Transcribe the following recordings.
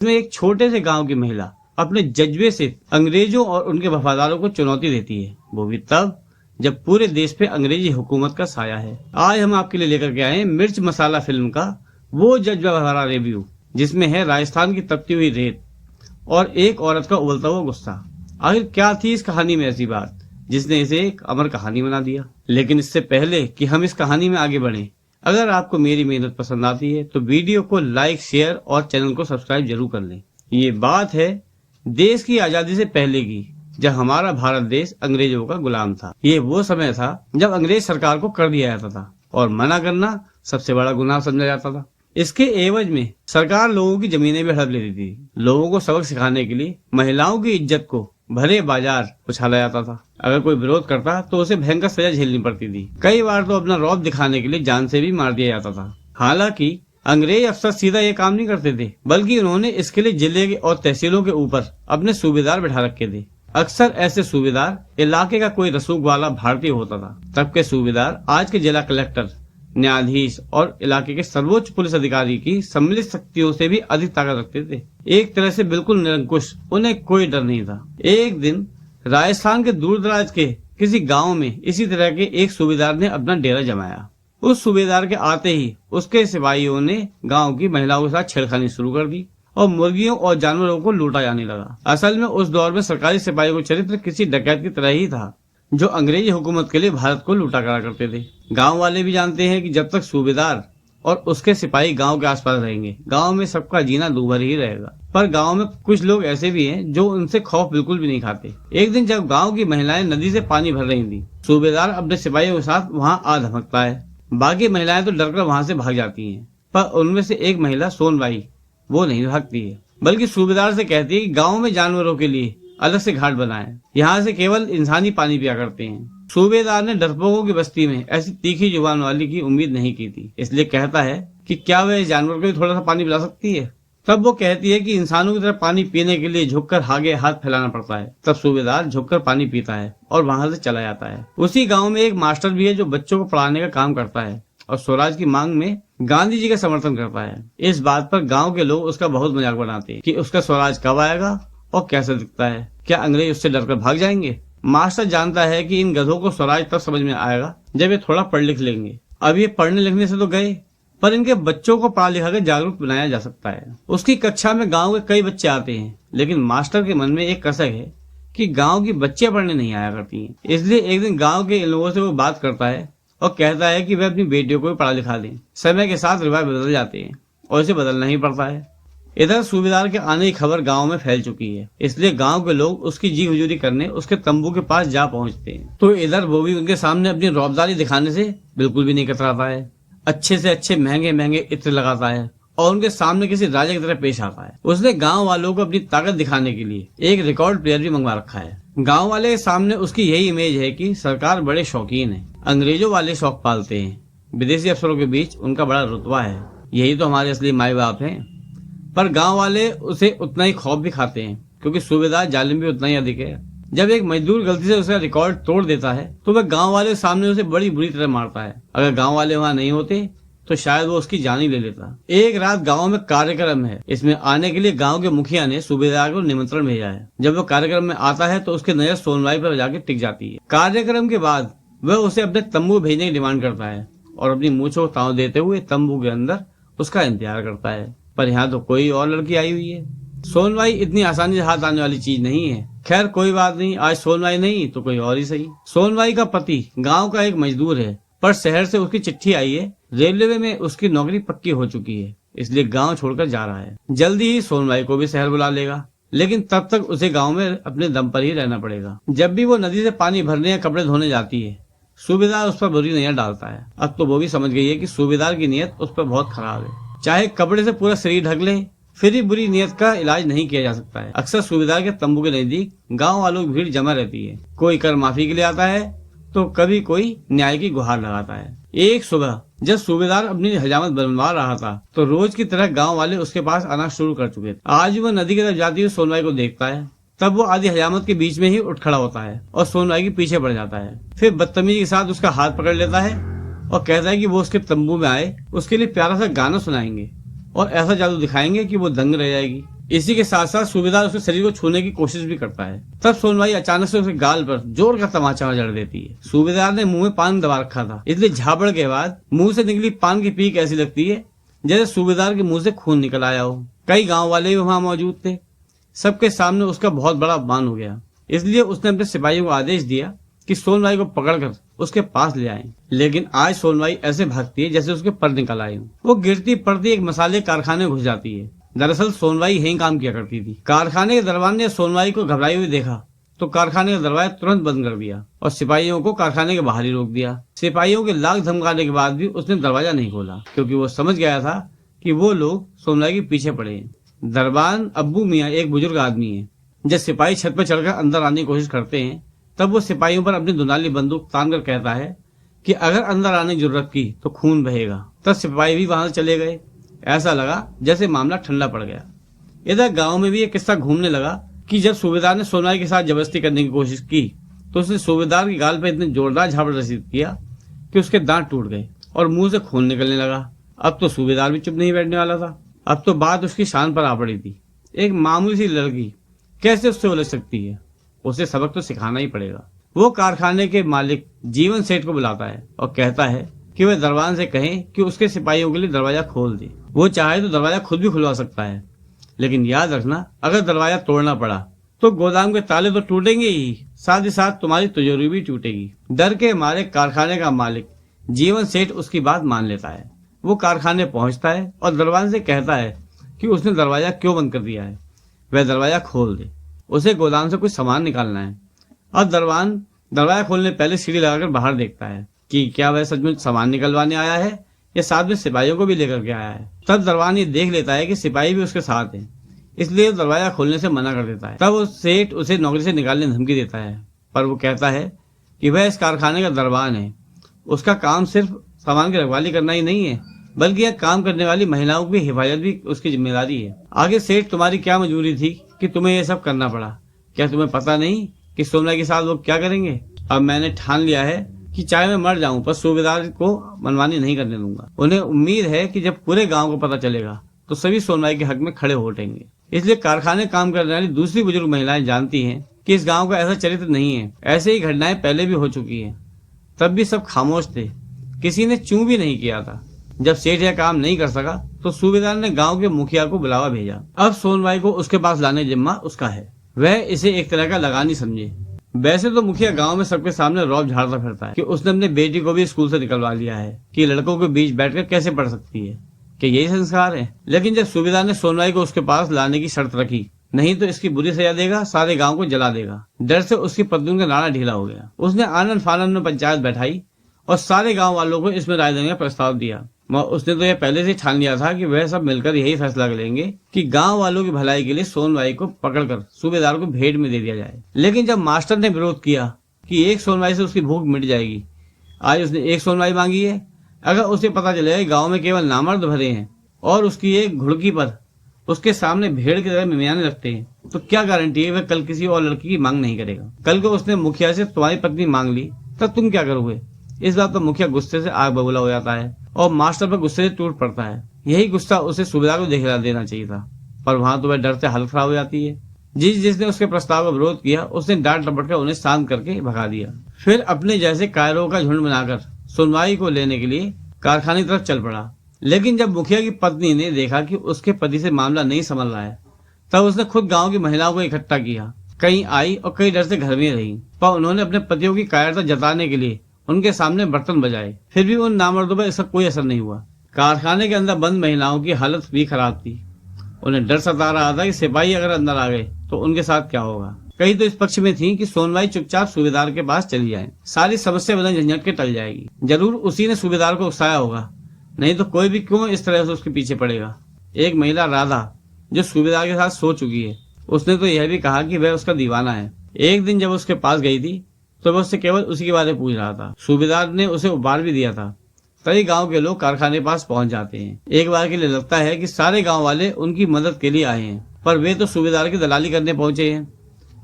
इसमें एक छोटे से गांव की महिला अपने जज्बे से अंग्रेजों और उनके वफादारों को चुनौती देती है, वो भी तब जब पूरे देश पे अंग्रेजी हुकूमत का साया है। आज हम आपके लिए लेकर के आए हैं मिर्च मसाला फिल्म का वो जज्बा भरा रिव्यू, जिसमें है राजस्थान की तपती हुई रेत और एक औरत का उबलता हुआ गुस्सा। आखिर क्या थी इस कहानी में ऐसी बात जिसने इसे एक अमर कहानी बना दिया। लेकिन इससे पहले कि हम इस कहानी में आगे बढ़ें, अगर आपको मेरी मेहनत पसंद आती है तो वीडियो को लाइक, शेयर और चैनल को सब्सक्राइब जरूर कर लें। ये बात है देश की आजादी से पहले की, जब हमारा भारत देश अंग्रेजों का गुलाम था। ये वो समय था जब अंग्रेज सरकार को कर दिया जाता था और मना करना सबसे बड़ा गुनाह समझा जाता था। इसके एवज में सरकार लोगों की जमीनें भी हड़प लेती थी। लोगों को सबक सिखाने के लिए महिलाओं की इज्जत को भरे बाजार उछाला जाता था। अगर कोई विरोध करता तो उसे भयंकर सजा झेलनी पड़ती थी। कई बार तो अपना रौब दिखाने के लिए जान से भी मार दिया जाता था। हालांकि अंग्रेज अफसर सीधा ये काम नहीं करते थे, बल्कि उन्होंने इसके लिए जिले और तहसीलों के ऊपर अपने सूबेदार बैठा रखे थे। अक्सर ऐसे सूबेदार इलाके का कोई रसूख वाला भारतीय होता था। तब के सूबेदार आज के जिला कलेक्टर, न्यायाधीश और इलाके के सर्वोच्च पुलिस अधिकारी की सम्मिलित शक्तियों से भी अधिक ताकत रखते थे। एक तरह से बिल्कुल निरंकुश, उन्हें कोई डर नहीं था। एक दिन राजस्थान के दूर दराज के किसी गांव में इसी तरह के एक सूबेदार ने अपना डेरा जमाया। उस सूबेदार के आते ही उसके सिपाहियों ने गांव की महिलाओं के साथ छेड़खानी शुरू कर दी और मुर्गियों और जानवरों को लूटा जाने लगा। असल में उस दौर में सरकारी सिपाहियों का चरित्र किसी डकैत की तरह ही था, जो अंग्रेजी हुकूमत के लिए भारत को लूटा करा करते थे। गांव वाले भी जानते हैं कि जब तक सूबेदार और उसके सिपाही गांव के आसपास रहेंगे, गांव में सबका जीना दूभर ही रहेगा। पर गांव में कुछ लोग ऐसे भी हैं जो उनसे खौफ बिल्कुल भी नहीं खाते। एक दिन जब गांव की महिलाएं नदी से पानी भर रही थी, सूबेदार अपने सिपाहियों के साथ वहां आ धमकता है। बाकी महिलाएं तो डरकर वहां से भाग जाती हैं, पर उनमें से एक महिला सोनबाई वो नहीं भागती है, बल्कि सूबेदार से कहती है कि गांव में जानवरों के लिए अलग से घाट बनाए, यहाँ से केवल इंसानी पानी पिया करते हैं। सूबेदार ने डरपोकों की बस्ती में ऐसी तीखी जुबान वाली की उम्मीद नहीं की थी, इसलिए कहता है कि क्या वह जानवर को भी थोड़ा सा पानी पिला सकती है। तब वो कहती है कि इंसानों की तरह पानी पीने के लिए झुककर आगे हाथ फैलाना पड़ता है। तब सूबेदार झुककर पानी पीता है और वहां से चला जाता है। उसी गांव में एक मास्टर भी है जो बच्चों को पढ़ाने का काम करता है और स्वराज की मांग में गांधी जी का समर्थन करता है। इस बात पर गांव के लोग उसका बहुत मजाक बनाते हैं कि उसका स्वराज कब आएगा और कैसे दिखता है, क्या अंग्रेज उससे डरकर भाग जाएंगे। मास्टर जानता है कि इन गधों को स्वराज तब समझ में आएगा जब ये थोड़ा पढ़ लिख लेंगे। अब ये पढ़ने लिखने से तो गए, पर इनके बच्चों को पढ़ा लिखा कर जागरूक बनाया जा सकता है। उसकी कक्षा में गांव के कई बच्चे आते हैं, लेकिन मास्टर के मन में एक कसक है कि गांव की बच्चियां पढ़ने नहीं आया करती हैं। इसलिए एक दिन गांव के इन लोगों से वो बात करता है और कहता है कि वे अपनी बेटियों को भी पढ़ा लिखा दें। समय के साथ रिवाज बदल जाते हैं और इसे बदलना ही पड़ता है। इधर सूबेदार के आने की खबर गांव में फैल चुकी है, इसलिए गांव के लोग उसकी जी हुजूरी करने उसके तंबू के पास जा पहुंचते हैं। तो इधर वो भी उनके सामने अपनी रौबदारी दिखाने से बिल्कुल भी नहीं कतराता है। अच्छे से अच्छे महंगे महंगे इत्र लगाता है और उनके सामने किसी राजा की तरह पेश आता है। उसने गांव वालों को अपनी ताकत दिखाने के लिए एक रिकॉर्ड प्लेयर भी मंगवा रखा है। गांव वाले के सामने उसकी यही इमेज है कि सरकार बड़े शौकीन है, अंग्रेजों वाले शौक पालते हैं, विदेशी अफसरों के बीच उनका बड़ा रुतबा है, यही तो हमारे असली माई बाप हैं। पर गांव वाले उसे उतना ही खौफ भी खाते हैं, क्योंकि सूबेदार जालिम भी उतना ही अधिक है। जब एक मजदूर गलती से उसका रिकॉर्ड तोड़ देता है तो वह गांव वाले सामने उसे बड़ी बुरी तरह मारता है। अगर गांव वाले वहां नहीं होते तो शायद वो उसकी जान ही ले लेता। एक रात गांव में कार्यक्रम है, इसमें आने के लिए गांव के मुखिया ने सूबेदार को निमंत्रण भेजा है। जब वो कार्यक्रम में आता है तो उसकी नजर सोनबाई पर जाके टिक जाती है। कार्यक्रम के बाद वह उसे अपने तंबू भेजने की डिमांड करता है और अपनी मूंछों को ताव देते हुए तंबू के अंदर उसका इंतजार करता है। पर यहाँ तो कोई और लड़की आई हुई है। सोनबाई इतनी आसानी से हाथ आने वाली चीज नहीं है। खैर कोई बात नहीं, आज सोनबाई नहीं तो कोई और ही सही। सोनबाई का पति गांव का एक मजदूर है, पर शहर से उसकी चिट्ठी आई है, रेलवे में उसकी नौकरी पक्की हो चुकी है, इसलिए गांव छोड़कर जा रहा है। जल्दी ही सोनबाई को भी शहर बुला लेगा, लेकिन तब तक उसे गांव में अपने दम पर ही रहना पड़ेगा। जब भी वो नदी से पानी भरने या कपड़े धोने जाती है, सूबेदार उस पर बुरी नजर डालता है। अब तो वो भी समझ गई है कि सूबेदार की नीयत उस पर बहुत खराब है। चाहे कपड़े से पूरा शरीर ढक ले, फिर भी बुरी नीयत का इलाज नहीं किया जा सकता है। अक्सर सूबेदार के तंबू के नजदीक गांव वालों की भीड़ जमा रहती है। कोई कर माफी के लिए आता है तो कभी कोई न्याय की गुहार लगाता है। एक सुबह जब सूबेदार अपनी हजामत बनवा रहा था तो रोज की तरह गांव वाले उसके पास आना शुरू कर चुके थे। आज वह नदी की तरफ जाती हुई सोनबाई को देखता है, तब वो आधी हजामत के बीच में ही उठ खड़ा होता है और सोनबाई के पीछे बढ़ जाता है। फिर बदतमीजी के साथ उसका हाथ पकड़ लेता है और कहता है कि वो उसके तंबू में आए, उसके लिए प्यारा सा गाना सुनाएंगे और ऐसा जादू दिखाएंगे कि वो दंग रह जाएगी। इसी के साथ साथ सूबेदार उसके शरीर को छूने की कोशिश भी करता है। तब सोनबाई अचानक से उसके गाल पर जोर का तमाचा जड़ देती है। सूबेदार ने मुंह में पान दबा रखा था, इसलिए झापड़ के बाद मुंह से निकली पान की पीक ऐसी लगती है जैसे सूबेदार के मुंह से खून निकल आया हो। कई गाँव वाले भी वहां मौजूद थे। सबके सामने उसका बहुत बड़ा अपमान हो गया, इसलिए उसने अपने सिपाहियों को आदेश दिया कि सोनबाई को पकड़कर उसके पास ले आए। लेकिन आज सोनबाई ऐसे भागती है जैसे उसके पर निकल आए। वो गिरती पड़ती एक मसाले कारखाने घुस जाती है। दरअसल सोनबाई यही काम किया करती थी। कारखाने के दरबान ने सोनबाई को घबराई हुई देखा तो कारखाने का दरवाजा तुरंत बंद कर दिया और सिपाहियों को कारखाने के बाहर ही रोक दिया। सिपाहियों के लाख धमकाने के बाद भी उसने दरवाजा नहीं खोला, क्योंकि वो समझ गया था कि वो लोग सोनबाई के पीछे पड़े हैं। दरबान अब्बू मियाँ एक बुजुर्ग आदमी है। जब सिपाही छत पर चढ़कर अंदर आने की कोशिश करते हैं तब वो सिपाहियों पर अपनी दुनाली बंदूक तान कर कहता है कि अगर अंदर आने की जरूरत की तो खून बहेगा। तब सिपाही भी वहां से चले गए। ऐसा लगा जैसे मामला ठंडा पड़ गया। इधर गांव में भी एक किस्सा घूमने लगा कि जब सूबेदार ने सोनबाई के साथ जबरदस्ती करने की कोशिश की तो उसने सूबेदार की गाल पर इतने जोरदार झापड़ रसीद किया कि उसके दांत टूट गए और मुंह से खून निकलने लगा। अब तो सूबेदार भी चुप नहीं बैठने वाला था। अब तो बात उसकी शान पर आ पड़ी थी। एक मामूली सी लड़की कैसे उससे उलझ सकती है? उसे सबक तो सिखाना ही पड़ेगा। वो कारखाने के मालिक जीवन सेठ को बुलाता है और कहता है कि वह दरबान से कहें कि उसके सिपाहियों के लिए दरवाजा खोल दे। वो चाहे तो दरवाजा खुद भी खुलवा सकता है, लेकिन याद रखना अगर दरवाजा तोड़ना पड़ा तो गोदाम के ताले तो टूटेंगे ही, साथ ही साथ तुम्हारी तिजोरी भी टूटेगी। डर के मारे कारखाने का मालिक जीवन सेठ उसकी बात मान लेता है। वो कारखाने पहुंचता है और दरबान से कहता है कि उसने दरवाजा क्यों बंद कर दिया है। वह दरवाजा खोल दे, उसे गोदाम से कुछ सामान निकालना है। अब दरबान दरवाजा खोलने पहले सीढ़ी लगाकर बाहर देखता है कि क्या वह सच में सामान निकलवाने आया है या साथ में सिपाहियों को भी लेकर के आया है। तब दरबान ये देख लेता है कि सिपाही भी उसके साथ हैं, इसलिए दरवाजा खोलने से मना कर देता है। तब वो सेठ उसे नौकरी से निकालने की धमकी देता है, पर वो कहता है कि वह इस कारखाने का दरबान है। उसका काम सिर्फ सामान की रखवाली करना ही नहीं है, बल्कि यह काम करने वाली महिलाओं की हिफाजत भी उसकी जिम्मेदारी है। आगे सेठ तुम्हारी क्या मजबूरी थी कि तुम्हें यह सब करना पड़ा? क्या तुम्हें पता नहीं कि सोमनाथ के साथ लोग क्या करेंगे? अब मैंने ठान लिया है कि चाहे मैं मर जाऊं पर सूबेदार को मनमानी नहीं करने दूंगा। उन्हें उम्मीद है कि जब पूरे गांव को पता चलेगा तो सभी सोनबाई के हक में खड़े हो उठेंगे। इसलिए कारखाने काम करने वाली दूसरी बुजुर्ग महिलाएं जानती हैं कि इस गांव का ऐसा चरित्र नहीं है। ऐसे ही घटनाएं पहले भी हो चुकी हैं, तब भी सब खामोश थे, किसी ने चूं भी नहीं किया था। जब सेठ यह काम नहीं कर सका तो सूबेदार ने गांव के मुखिया को बुलावा भेजा। अब सोनबाई को उसके पास लाने जिम्मा उसका है। वह इसे एक तरह का लगानी समझे। वैसे तो मुखिया गांव में सबके सामने रौब झाड़ता फिरता है कि उसने अपने बेटी को भी स्कूल से निकलवा लिया है कि लड़कों के बीच बैठकर कैसे पढ़ सकती है, कि यही संस्कार है। लेकिन जब सूबेदार ने सोनबाई को उसके पास लाने की शर्त रखी, नहीं तो इसकी बुरी सजा देगा, सारे गांव को जला देगा, डर से उसकी पत्नी का नाड़ा ढीला हो गया। उसने आनंद फानंद में पंचायत बैठाई और सारे गांव वालों को इसमें राय देने का प्रस्ताव दिया। उसने तो यह पहले से ठान लिया था कि वह सब मिलकर यही फैसला करेंगे कि गांव वालों की भलाई के लिए सोनबाई को पकड़कर सूबेदार को भेंट में दे दिया जाए। लेकिन जब मास्टर ने विरोध किया कि एक सोनबाई से उसकी भूख मिट जाएगी, आज उसने एक सोनबाई मांगी है। अगर उसे पता चलेगा गांव में केवल नामर्द भरे हैं और उसकी एक घुड़की पर उसके सामने भेड़ की तरह मिमियाने लगते हैं, तो क्या गारंटी है वह कल किसी और लड़की की मांग नहीं करेगा। कल को उसने मुखिया से तुम्हारी पत्नी मांग ली, तब तुम क्या करोगे? इस बात पर मुखिया गुस्से से आग बबूला हो जाता है और मास्टर पर गुस्से से टूट पड़ता है। यही गुस्सा उसे सूबेदार को दिखला देना चाहिए था, पर वहां तो वह डर से हालत खराब हो जाती है। जिसने उसके प्रस्ताव का विरोध किया उसने डांट डपट कर उन्हें शांत करके भगा दिया। फिर अपने जैसे कायरों का झुंड बनाकर सोनबाई को लेने के लिए कारखाने की तरफ चल पड़ा। लेकिन जब मुखिया की पत्नी ने देखा कि उसके पति से मामला नहीं संभल रहा है, तब उसने खुद गाँव की महिलाओं को इकट्ठा किया। कई आई और कई डर से घर में रही, पर उन्होंने अपने पतियों की कायरता जताने के लिए उनके सामने बर्तन बजाए। फिर भी उन नामर्दों पर इसका कोई असर नहीं हुआ। कारखाने के अंदर बंद महिलाओं की हालत भी खराब थी। उन्हें डर सता रहा था कि सिपाही अगर अंदर आ गए तो उनके साथ क्या होगा। कई तो इस पक्ष में थी कि सोनबाई चुपचाप सूबेदार के पास चली जाए, सारी समस्या बिना झंझट के टल जाएगी। जरूर उसी ने सूबेदार को उकसाया होगा, नहीं तो कोई भी क्यों इस तरह से उसके पीछे पड़ेगा। एक महिला राधा जो सूबेदार के साथ सो चुकी है, उसने तो यह भी कहा कि वह उसका दीवाना है। एक दिन जब उसके पास गई थी तो वह उससे केवल उसी के बारे में पूछ रहा था। सूबेदार ने उसे उबार भी दिया था। कई गांव के लोग कारखाने पास पहुंच जाते हैं। एक बार के लिए लगता है कि सारे गांव वाले उनकी मदद के लिए आए हैं, पर वे तो सूबेदार की दलाली करने पहुंचे हैं।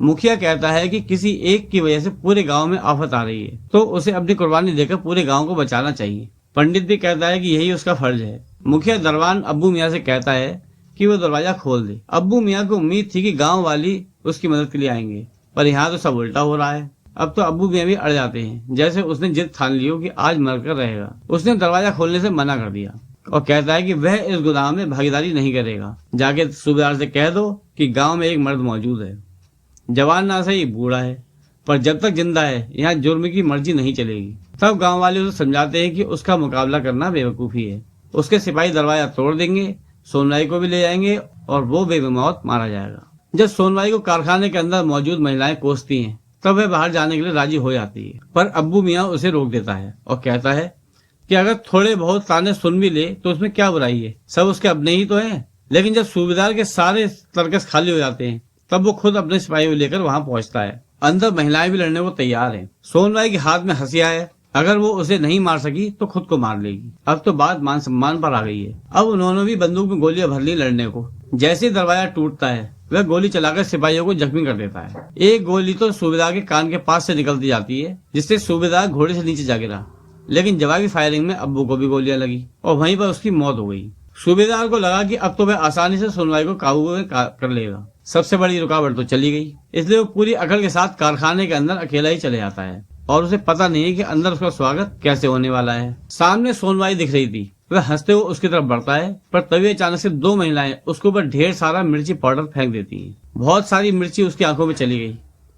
मुखिया कहता है कि किसी एक की वजह से पूरे गांव में आफत आ रही है, तो उसे अपनी कुर्बानी देकर पूरे गांव को बचाना चाहिए। पंडित भी कहता है कि यही उसका फर्ज है। मुखिया दरबान अब्बू मियाँ से कहता है कि वो दरवाजा खोल दे। अब्बू मियाँ को उम्मीद थी कि गाँव वाली उसकी मदद के लिए आएंगे, पर यहाँ तो सब उल्टा हो रहा है। अब तो अब्बू मियाँ भी अड़ जाते हैं, जैसे उसने जिद ठान ली हो कि आज मरकर रहेगा। उसने दरवाजा खोलने से मना कर दिया और कहता है कि वह इस गुनाह में भागीदारी नहीं करेगा। जाके सूबेदार से कह दो कि गांव में एक मर्द मौजूद है, जवान ना सही बूढ़ा है, पर जब तक जिंदा है यहाँ जुर्म की मर्जी नहीं चलेगी। तब गांव वाले उसे समझाते हैं कि उसका मुकाबला करना बेवकूफ़ी है। उसके सिपाही दरवाजा तोड़ देंगे, सोनवाई को भी ले जाएंगे और वो बेमौत मारा जाएगा। जब सोनवाई को कारखाने के अंदर मौजूद महिलाएं कोसती हैं, तब वह बाहर जाने के लिए राजी हो जाती है, पर अब्बू मियाँ उसे रोक देता है और कहता है कि अगर थोड़े बहुत ताने सुन भी ले तो उसमें क्या बुराई है, सब उसके अपने ही तो हैं। लेकिन जब सूबेदार के सारे सर्कस खाली हो जाते हैं, तब वो खुद अपने सिपाहियों को लेकर वहां पहुंचता है। अंदर महिलाएं भी लड़ने को तैयार हैं। सोनवाई के हाथ में हथियार है, अगर वो उसे नहीं मार सकी तो खुद को मार लेगी। अब तो बात मान सम्मान पर आ गई है। अब उन्होंने भी बंदूक में गोलियां भर ली लड़ने को। जैसे दरवाजा टूटता है, वह गोली चलाकर सिपाहियों को जख्मी कर देता है। एक गोली तो सूबेदार के कान के पास से निकलती जाती है, जिससे सूबेदार घोड़े से नीचे जा गिरा। लेकिन जवाबी फायरिंग में अब्बू को भी गोलियां लगी और वहीं पर उसकी मौत हो गई। सूबेदार को लगा कि अब तो वह आसानी से सोनवाई को काबू में कर लेगा। सबसे बड़ी रुकावट तो चली गई, इसलिए वो पूरी अकड़ के साथ कारखाने के अंदर अकेला ही चले जाता है और उसे पता नहीं है कि अंदर उसका स्वागत कैसे होने वाला है। सामने सोनवाई दिख रही थी, वह हंसते हुए उसकी तरफ बढ़ता है, पर तभी अचानक से दो महिलाएं उसके ऊपर ढेर सारा मिर्ची पाउडर फेंक देती हैं। बहुत सारी मिर्ची उसकी आंखों में चली गई।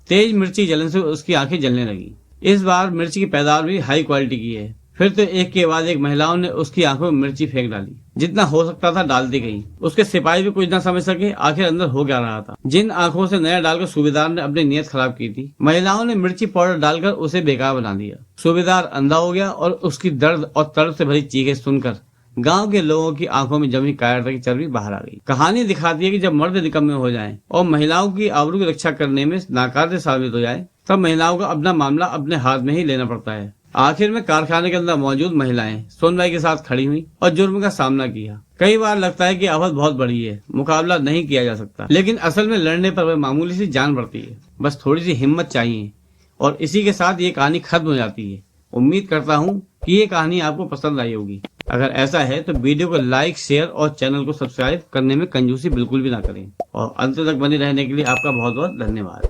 तेज मिर्ची जलन से उसकी आंखें जलने लगी। इस बार मिर्ची की पैदावार भी हाई क्वालिटी की है। फिर तो एक के बाद एक महिलाओं ने उसकी आंखों में मिर्ची फेंक डाली। जितना हो सकता था डालती गई। उसके सिपाही भी कुछ न समझ सके आखिर अंदर हो क्या रहा था। जिन आंखों से नया डालकर सूबेदार ने अपनी नीयत खराब की थी, महिलाओं ने मिर्ची पाउडर डालकर उसे बेकार बना दिया। सूबेदार अंधा हो गया और उसकी दर्द और तड़प से भरी चीखें सुनकर गांव के लोगों की आंखों में जमी कायरता की चर्बी बाहर आ गई। कहानी दिखाती है कि जब मर्द निकम्मे हो जाएं और महिलाओं की आबरू की रक्षा करने में नाकाबिल साबित हो जाए, तब महिलाओं को अपना मामला अपने हाथ में ही लेना पड़ता है। आखिर में कारखाने के अंदर मौजूद महिलाएं सोनवाई के साथ खड़ी हुई और जुर्म का सामना किया। कई बार लगता है कि आफत बहुत बड़ी है, मुकाबला नहीं किया जा सकता, लेकिन असल में लड़ने पर वह मामूली सी जान पड़ती है। बस थोड़ी सी हिम्मत चाहिए और इसी के साथ ये कहानी खत्म हो जाती है। उम्मीद करता हूँ कि ये कहानी आपको पसंद आई होगी। अगर ऐसा है तो वीडियो को लाइक, शेयर और चैनल को सब्सक्राइब करने में कंजूसी बिल्कुल भी ना करें। और अंत तक बने रहने के लिए आपका बहुत बहुत धन्यवाद।